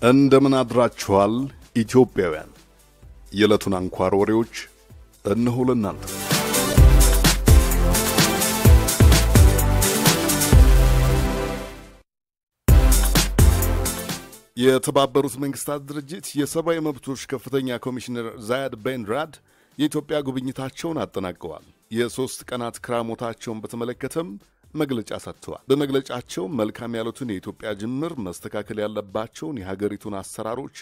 እንደምን አድራችኋል ኢትዮጵያውያን የዕለቱን አንኳር ወሬዎች እነሆ ለእናንተ። የተባበሩት መንግስታት ድርጅት የሰብአዊ መብቶች ከፍተኛ ኮሚሽነር ዛያድ ቤን ራድ የኢትዮጵያ ጉብኝታቸውን አጠናቀዋል። የሶስት ቀናት ክራሞታቸውን በተመለከተም መግለጫ ሰጥተዋል። በመግለጫቸው መልካም ያሉትን የኢትዮጵያ ጅምር መስተካከል ያለባቸውን የሀገሪቱን አሰራሮች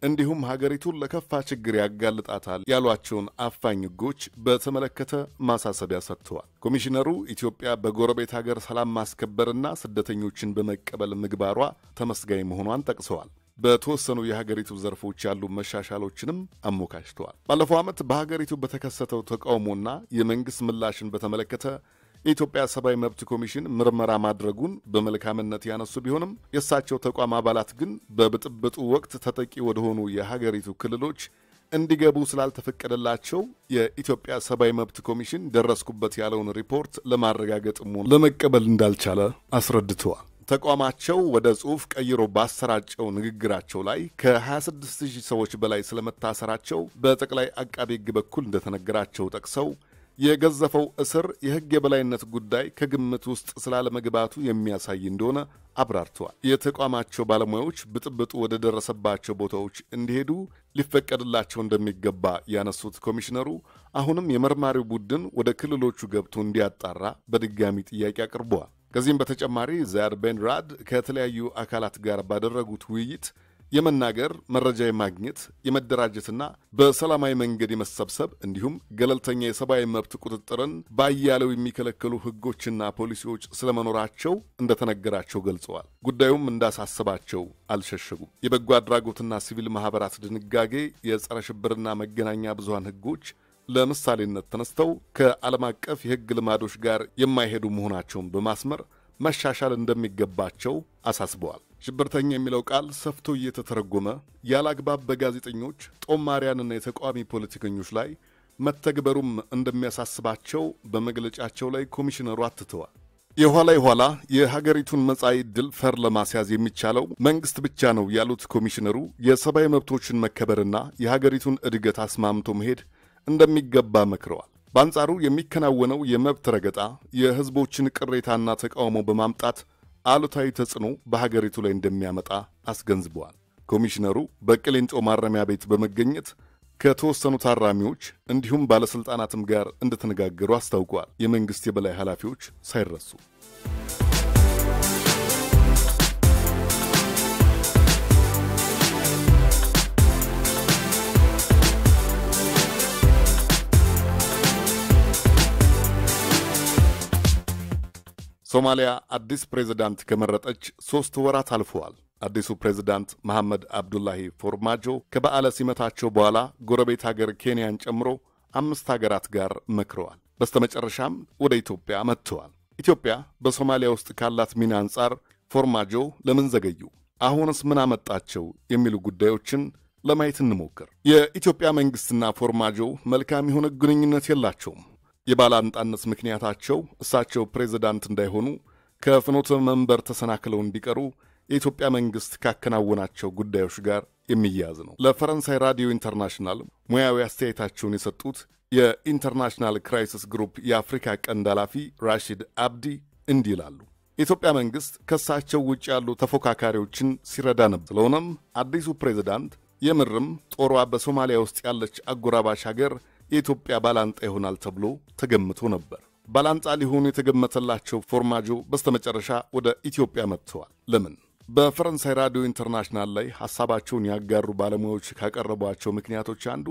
እንዲሁም ሀገሪቱን ለከፋ ችግር ያጋልጣታል ያሏቸውን አፋኝ ሕጎች በተመለከተ ማሳሰቢያ ሰጥተዋል። ኮሚሽነሩ ኢትዮጵያ በጎረቤት ሀገር ሰላም ማስከበርና ስደተኞችን በመቀበል ምግባሯ ተመስጋኝ መሆኗን ጠቅሰዋል። በተወሰኑ የሀገሪቱ ዘርፎች ያሉ መሻሻሎችንም አሞካሽተዋል። ባለፈው ዓመት በሀገሪቱ በተከሰተው ተቃውሞና የመንግስት ምላሽን በተመለከተ የኢትዮጵያ ሰብአዊ መብት ኮሚሽን ምርመራ ማድረጉን በመልካምነት ያነሱ ቢሆንም የእሳቸው ተቋም አባላት ግን በብጥብጡ ወቅት ተጠቂ ወደሆኑ የሀገሪቱ ክልሎች እንዲገቡ ስላልተፈቀደላቸው የኢትዮጵያ ሰብአዊ መብት ኮሚሽን ደረስኩበት ያለውን ሪፖርት ለማረጋገጥም ሆነ ለመቀበል እንዳልቻለ አስረድተዋል። ተቋማቸው ወደ ጽሑፍ ቀይሮ ባሰራጨው ንግግራቸው ላይ ከ26000 ሰዎች በላይ ስለመታሰራቸው በጠቅላይ አቃቤ ሕግ በኩል እንደተነገራቸው ጠቅሰው የገዘፈው እስር የሕግ የበላይነት ጉዳይ ከግምት ውስጥ ስላለመግባቱ የሚያሳይ እንደሆነ አብራርተዋል። የተቋማቸው ባለሙያዎች ብጥብጡ ወደ ደረሰባቸው ቦታዎች እንዲሄዱ ሊፈቀድላቸው እንደሚገባ ያነሱት ኮሚሽነሩ አሁንም የመርማሪው ቡድን ወደ ክልሎቹ ገብቶ እንዲያጣራ በድጋሚ ጥያቄ አቅርበዋል። ከዚህም በተጨማሪ ዛያድ ቤን ራድ ከተለያዩ አካላት ጋር ባደረጉት ውይይት የመናገር፣ መረጃ የማግኘት፣ የመደራጀትና በሰላማዊ መንገድ የመሰብሰብ እንዲሁም ገለልተኛ የሰብአዊ መብት ቁጥጥርን ባያሌው የሚከለክሉ ሕጎችና ፖሊሲዎች ስለመኖራቸው እንደተነገራቸው ገልጸዋል። ጉዳዩም እንዳሳሰባቸው አልሸሸጉም። የበጎ አድራጎትና ሲቪል ማህበራት ድንጋጌ፣ የጸረ ሽብርና መገናኛ ብዙሃን ሕጎች ለምሳሌነት ተነስተው ከዓለም አቀፍ የሕግ ልማዶች ጋር የማይሄዱ መሆናቸውን በማስመር መሻሻል እንደሚገባቸው አሳስበዋል። ሽብርተኛ የሚለው ቃል ሰፍቶ እየተተረጎመ ያላግባብ በጋዜጠኞች ጦማሪያንና የተቃዋሚ ፖለቲከኞች ላይ መተግበሩም እንደሚያሳስባቸው በመግለጫቸው ላይ ኮሚሽነሩ አትተዋል። የኋላ የሀገሪቱን መጻኢ ዕድል ፈር ለማስያዝ የሚቻለው መንግስት ብቻ ነው ያሉት ኮሚሽነሩ የሰብአዊ መብቶችን መከበርና የሀገሪቱን እድገት አስማምቶ መሄድ እንደሚገባ መክረዋል። በአንጻሩ የሚከናወነው የመብት ረገጣ የህዝቦችን ቅሬታና ተቃውሞ በማምጣት አሉታዊ ተጽዕኖ በሀገሪቱ ላይ እንደሚያመጣ አስገንዝበዋል። ኮሚሽነሩ በቅሊንጦ ማረሚያ ቤት በመገኘት ከተወሰኑ ታራሚዎች እንዲሁም ባለስልጣናትም ጋር እንደተነጋገሩ አስታውቀዋል። የመንግስት የበላይ ኃላፊዎች ሳይረሱ ሶማሊያ አዲስ ፕሬዝዳንት ከመረጠች 3 ወራት አልፈዋል። አዲሱ ፕሬዝዳንት መሐመድ አብዱላሂ ፎርማጆ ከበዓለ ሲመታቸው በኋላ ጎረቤት ሀገር ኬንያን ጨምሮ 5 ሀገራት ጋር መክረዋል። በስተመጨረሻም ወደ ኢትዮጵያ መጥተዋል። ኢትዮጵያ በሶማሊያ ውስጥ ካላት ሚና አንጻር ፎርማጆ ለምን ዘገዩ? አሁንስ ምን አመጣቸው? የሚሉ ጉዳዮችን ለማየት እንሞክር። የኢትዮጵያ መንግስትና ፎርማጆ መልካም የሆነ ግንኙነት የላቸውም። የባላንጣነት ምክንያታቸው እሳቸው ፕሬዝዳንት እንዳይሆኑ ከፍኖተ መንበር ተሰናክለው እንዲቀሩ የኢትዮጵያ መንግስት ካከናወናቸው ጉዳዮች ጋር የሚያያዝ ነው። ለፈረንሳይ ራዲዮ ኢንተርናሽናል ሙያዊ አስተያየታቸውን የሰጡት የኢንተርናሽናል ክራይሲስ ግሩፕ የአፍሪካ ቀንድ ኃላፊ ራሺድ አብዲ እንዲህ ይላሉ። የኢትዮጵያ መንግስት ከእሳቸው ውጭ ያሉ ተፎካካሪዎችን ሲረዳ ነበር። ስለሆነም አዲሱ ፕሬዝዳንት የምርም ጦሯ በሶማሊያ ውስጥ ያለች አጎራባሽ ሀገር የኢትዮጵያ ባላንጣ ይሆናል ተብሎ ተገምቶ ነበር። ባላንጣ ሊሆኑ የተገመተላቸው ፎርማጆ በስተመጨረሻ ወደ ኢትዮጵያ መጥተዋል። ለምን? በፈረንሳይ ራዲዮ ኢንተርናሽናል ላይ ሐሳባቸውን ያጋሩ ባለሙያዎች ካቀረቧቸው ምክንያቶች አንዱ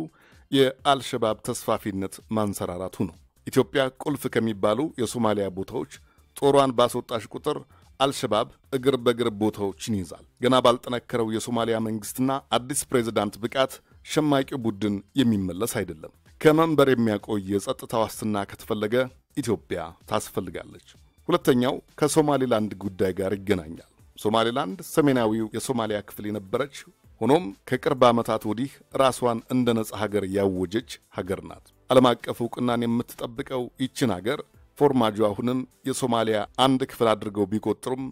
የአልሸባብ ተስፋፊነት ማንሰራራቱ ነው። ኢትዮጵያ ቁልፍ ከሚባሉ የሶማሊያ ቦታዎች ጦሯን ባስወጣሽ ቁጥር አልሸባብ እግር በእግር ቦታዎችን ይይዛል። ገና ባልጠነከረው የሶማሊያ መንግስትና አዲስ ፕሬዝዳንት ብቃት ሸማቂው ቡድን የሚመለስ አይደለም። ከመንበር የሚያቆይ የጸጥታ ዋስትና ከተፈለገ ኢትዮጵያ ታስፈልጋለች። ሁለተኛው ከሶማሊላንድ ጉዳይ ጋር ይገናኛል። ሶማሊላንድ ሰሜናዊው የሶማሊያ ክፍል የነበረች ሆኖም ከቅርብ ዓመታት ወዲህ ራስዋን እንደ ነጻ ሀገር ያወጀች ሀገር ናት። ዓለም አቀፍ ዕውቅናን የምትጠብቀው ይችን ሀገር ፎርማጆ አሁንም የሶማሊያ አንድ ክፍል አድርገው ቢቆጥሩም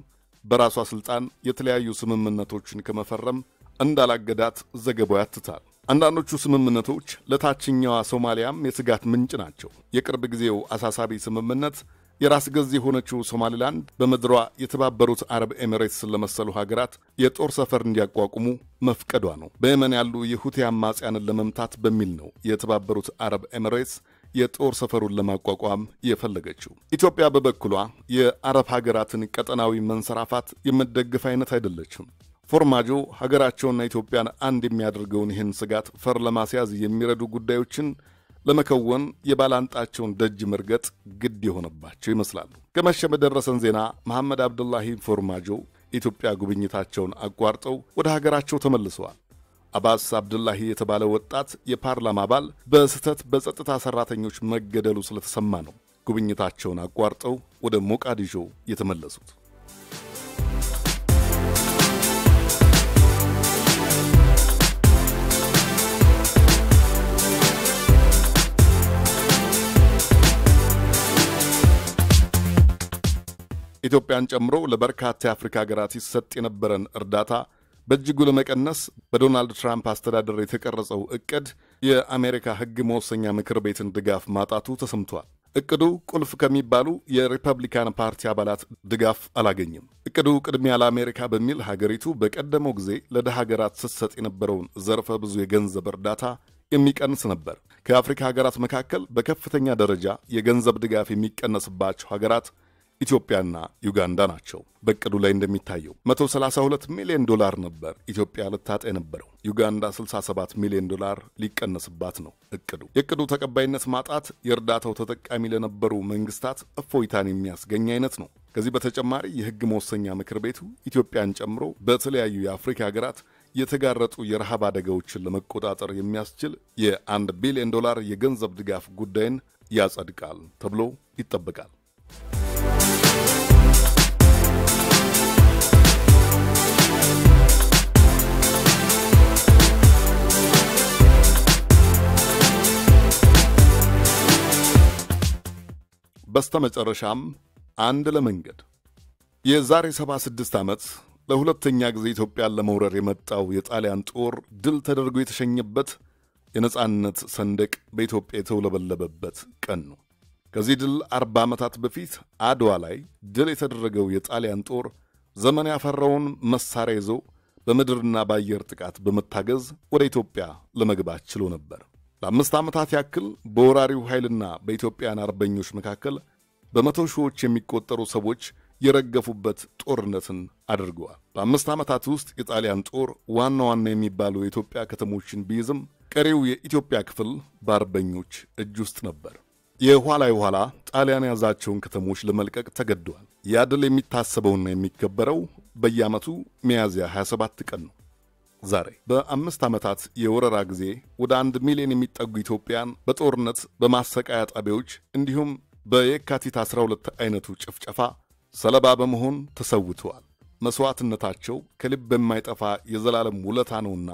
በራሷ ስልጣን የተለያዩ ስምምነቶችን ከመፈረም እንዳላገዳት ዘገባው ያትታል። አንዳንዶቹ ስምምነቶች ለታችኛዋ ሶማሊያም የስጋት ምንጭ ናቸው። የቅርብ ጊዜው አሳሳቢ ስምምነት የራስ ገዝ የሆነችው ሶማሊላንድ በምድሯ የተባበሩት አረብ ኤሚሬትስን ለመሰሉ ሀገራት የጦር ሰፈር እንዲያቋቁሙ መፍቀዷ ነው። በየመን ያሉ የሁቲ አማጽያንን ለመምታት በሚል ነው የተባበሩት አረብ ኤሚሬትስ የጦር ሰፈሩን ለማቋቋም የፈለገችው። ኢትዮጵያ በበኩሏ የአረብ ሀገራትን ቀጠናዊ መንሰራፋት የምትደግፍ አይነት አይደለችም። ፎርማጆ ሀገራቸውና ኢትዮጵያን አንድ የሚያደርገውን ይህን ስጋት ፈር ለማስያዝ የሚረዱ ጉዳዮችን ለመከወን የባላንጣቸውን ደጅ መርገጥ ግድ የሆነባቸው ይመስላሉ። ከመሸ በደረሰን ዜና መሐመድ አብዱላሂ ፎርማጆ ኢትዮጵያ ጉብኝታቸውን አቋርጠው ወደ ሀገራቸው ተመልሰዋል። አባስ አብዱላሂ የተባለ ወጣት የፓርላማ አባል በስህተት በጸጥታ ሰራተኞች መገደሉ ስለተሰማ ነው ጉብኝታቸውን አቋርጠው ወደ ሞቃዲሾ የተመለሱት። ኢትዮጵያን ጨምሮ ለበርካታ የአፍሪካ ሀገራት ይሰጥ የነበረን እርዳታ በእጅጉ ለመቀነስ በዶናልድ ትራምፕ አስተዳደር የተቀረጸው እቅድ የአሜሪካ ሕግ መወሰኛ ምክር ቤትን ድጋፍ ማጣቱ ተሰምቷል። እቅዱ ቁልፍ ከሚባሉ የሪፐብሊካን ፓርቲ አባላት ድጋፍ አላገኝም። እቅዱ ቅድሚያ ለአሜሪካ በሚል ሀገሪቱ በቀደመው ጊዜ ለደሃ ሀገራት ስትሰጥ የነበረውን ዘርፈ ብዙ የገንዘብ እርዳታ የሚቀንስ ነበር። ከአፍሪካ ሀገራት መካከል በከፍተኛ ደረጃ የገንዘብ ድጋፍ የሚቀነስባቸው ሀገራት ኢትዮጵያና ዩጋንዳ ናቸው። በእቅዱ ላይ እንደሚታየው $132 ሚሊዮን ነበር ኢትዮጵያ ልታጣ የነበረው። ዩጋንዳ $67 ሚሊዮን ሊቀነስባት ነው እቅዱ። የእቅዱ ተቀባይነት ማጣት የእርዳታው ተጠቃሚ ለነበሩ መንግስታት እፎይታን የሚያስገኝ አይነት ነው። ከዚህ በተጨማሪ የሕግ መወሰኛ ምክር ቤቱ ኢትዮጵያን ጨምሮ በተለያዩ የአፍሪካ ሀገራት የተጋረጡ የረሃብ አደጋዎችን ለመቆጣጠር የሚያስችል $1 ቢሊዮን የገንዘብ ድጋፍ ጉዳይን ያጸድቃል ተብሎ ይጠበቃል። በስተመጨረሻም አንድ ለመንገድ የዛሬ 76 ዓመት ለሁለተኛ ጊዜ ኢትዮጵያን ለመውረር የመጣው የጣሊያን ጦር ድል ተደርጎ የተሸኘበት የነጻነት ሰንደቅ በኢትዮጵያ የተውለበለበበት ቀን ነው። ከዚህ ድል 40 ዓመታት በፊት አድዋ ላይ ድል የተደረገው የጣሊያን ጦር ዘመን ያፈራውን መሳሪያ ይዞ በምድርና በአየር ጥቃት በመታገዝ ወደ ኢትዮጵያ ለመግባት ችሎ ነበር። ለ5 ዓመታት ያክል በወራሪው ኃይልና በኢትዮጵያን አርበኞች መካከል በመቶ ሺዎች የሚቆጠሩ ሰዎች የረገፉበት ጦርነትን አድርገዋል። በ5 ዓመታት ውስጥ የጣሊያን ጦር ዋና ዋና የሚባሉ የኢትዮጵያ ከተሞችን ቢይዝም ቀሪው የኢትዮጵያ ክፍል በአርበኞች እጅ ውስጥ ነበር። የኋላ ጣሊያን ያዛቸውን ከተሞች ለመልቀቅ ተገደዋል። ያ ድል የሚታሰበውና የሚከበረው በየዓመቱ ሚያዝያ 27 ቀን ነው። ዛሬ በ5 ዓመታት የወረራ ጊዜ ወደ 1 ሚሊዮን የሚጠጉ ኢትዮጵያን በጦርነት በማሰቃያ ጣቢያዎች እንዲሁም በየካቲት 12 አይነቱ ጭፍጨፋ ሰለባ በመሆን ተሰውተዋል። መስዋዕትነታቸው ከልብ የማይጠፋ የዘላለም ውለታ ነውና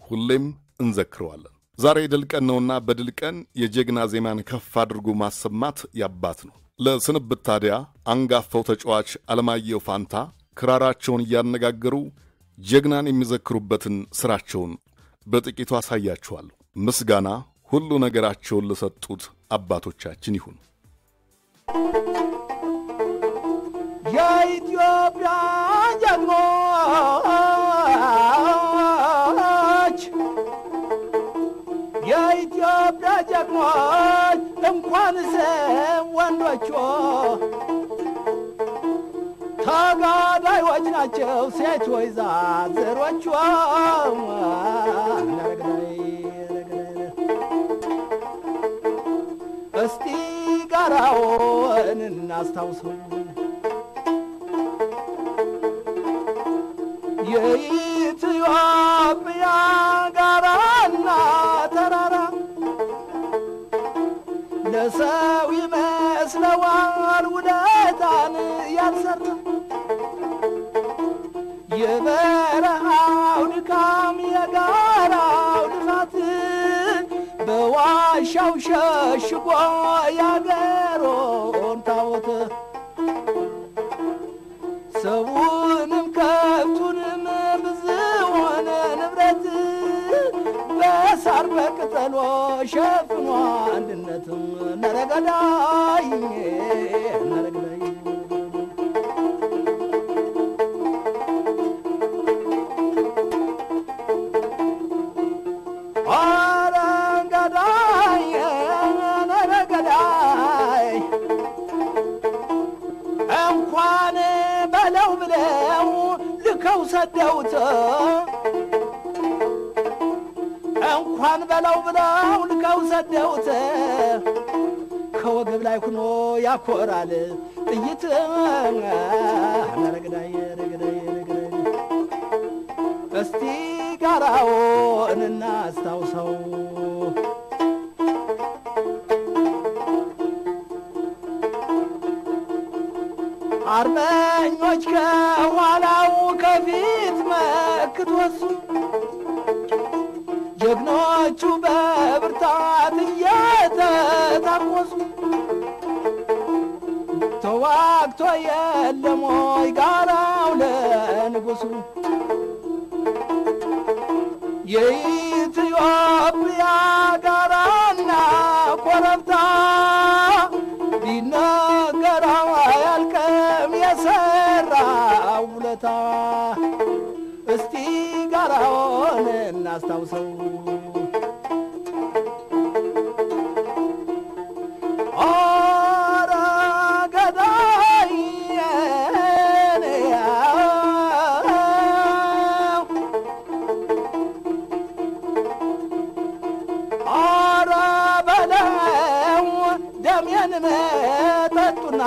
ሁሌም እንዘክረዋለን። ዛሬ ድል ቀን ነውና በድል ቀን የጀግና ዜማን ከፍ አድርጎ ማሰማት ያባት ነው። ለስንብት ታዲያ አንጋፋው ተጫዋች አለማየሁ ፋንታ ክራራቸውን እያነጋገሩ ጀግናን የሚዘክሩበትን ስራቸውን በጥቂቱ አሳያችኋለሁ። ምስጋና ሁሉ ነገራቸውን ለሰጡት አባቶቻችን ይሁን። የኢትዮጵያ ጀግኖች እንኳንስ ወንዶቹ ተጋዳዮች ናቸው ሴቶች ዛዝሮቹ። እስቲ ጋራውን እናስታውሰው የኢትዮጵያ ጋራና ተራራ ለሰው ይመስለዋል ውለታን ያልሰራ የበረሃው ድካም የጋራው ልፋት በዋሻው ሸሽጎ ያገሮን ታቦት ሰውንም ከብቱንም ብዙውንም ሸፍኖ አንድነት ነረገዳይ ነረገዳይ አረንገዳይ ነረገዳይ እንኳን በለው ብለው ልከው ሰደውት እንኳን በለው ብለው ልከው ሰደውት ከወገብ ላይ ሆኖ ያኮራል ጥይት ነረገዳይ ነረገዳይ ነረገዳይ እስቲ ጋራውን እናስታውሰው አርበኞች ከኋላው ከፊት መክቶሱ ጀግኖቹ በብርታት እየተታኮሱ ተዋግቶ የለም ወይ ጋራው ለንጉሱ የኢትዮጵያ ጋራና ኮረብታ ቢነገር አያልቅም የሰራው ውለታ እስቲ ጋራውን እናስታውሰው ኧረ ገዳይ ኧረ በለው ደሜን መጠጡና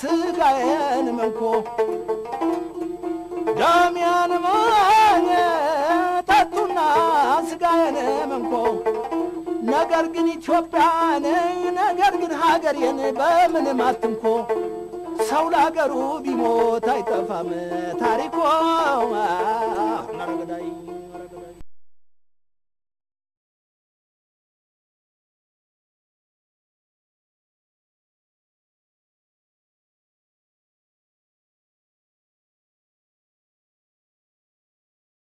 ስጋዬን መንኮ ደሜን መጠጡና ስጋዬን መንኮ ነገር ግን ኢትዮጵያን ነገር ግን ሀገሬን በምንም አትንኮ ሰው ለሀገሩ ቢሞት አይጠፋም ታሪኮ ነረገዳይ